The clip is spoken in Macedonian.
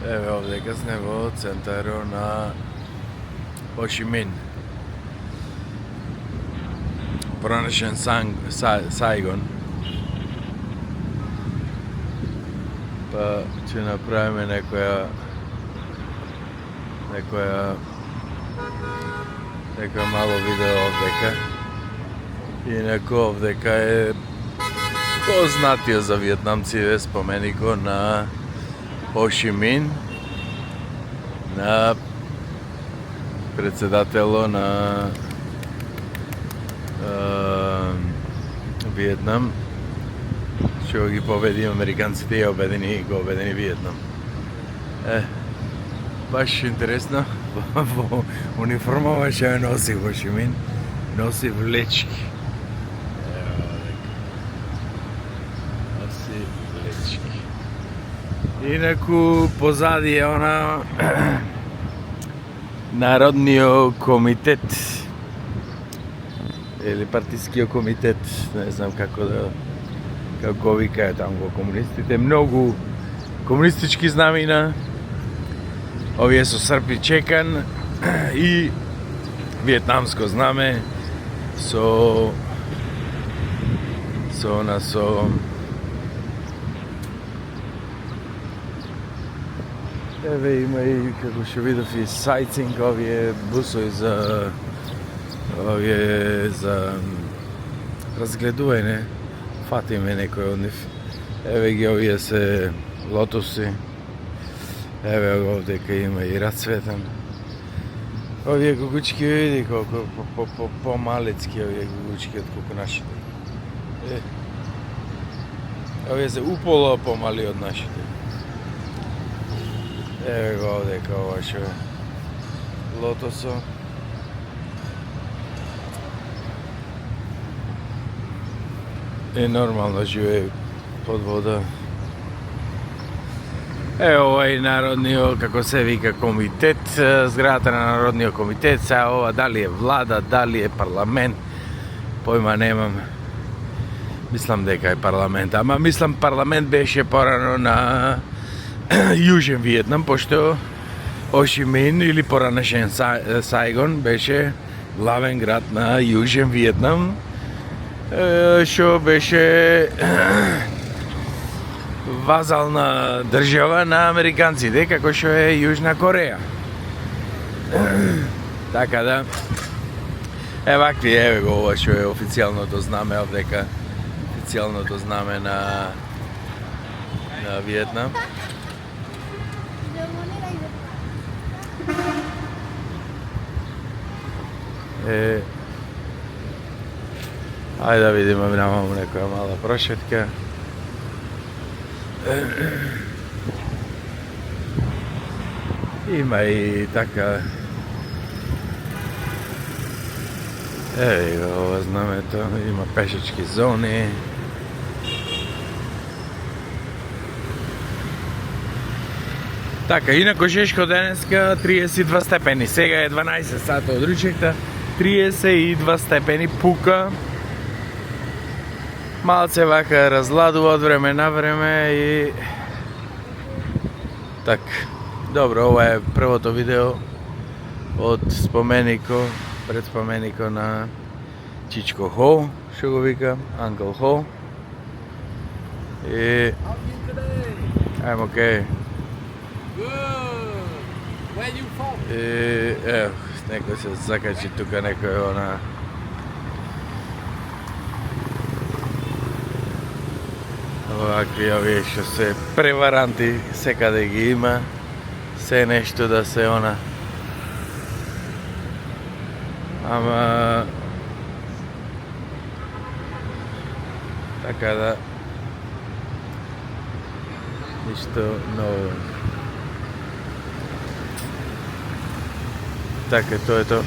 Еве овдека сме во центарот на Хо Чи Мин. Пронашен Сайгон. Па ќе направиме некоја мало видео овдека. Инаку овдека е познатиот за виетнамците споменикот на Хо Чи Мин, на председателот на Виетнам, што ги победи американците и го обедини Виетнам. Баш интересно, во униформава што ја носи Хо Чи Мин, носи влечки. Носи влечки. Инаку позади е она Народниот комитет или партискиот комитет, не знам како викаат таму во комунистите, многу комунистички знамина, овие со срп и чекан и виетнамско знаме со еве има и, како што видов, и сайтинг, овие бусови за разгледување. Фатиме некој од нив. Еве ги овие се лотоси. Еве овдека има и рацветен. Овие кукучки, види колку по-малецки овие кукучки од колку нашите. Овие се упола помали од нашите. Еве го овдека ова што е лотосо. И нормално живее под вода. Ево овај народниот, како се вика, комитет, зградата на Народниот комитет, сега ова дали е влада, дали е парламент, појма немам. Мислам дека е парламент, ама мислам парламент беше порано на Јужен Виетнам, пошто Хо Чи Мин или поранешен Сайгон беше главен град на Јужен Виетнам, што беше вазална држава на американците, како што е Јужна Кореја. Така да, вакви, еве го ова што е официјалното знаме овдека, официјалното знаме на Виетнам. Ајде да видиме, немам некоја мала прошетка. Има и така. Еве го ова знамето, има пешачки зони. Така, инако Шешко денеска 32 степени, сега е 12 сата од ручекта, 32 степени пука. Малце вака разладува од време на време и така. Добро, ова е првото видео од пред споменико на Чичко Хо, што го вика, Uncle Ho. И I'm okay. Where you from? И некој се закачи тука, некој она овакви овие што се преваранти, секаде ги има, се нешто да се она. Ама така да ништо ново. Така, тоа е тоа.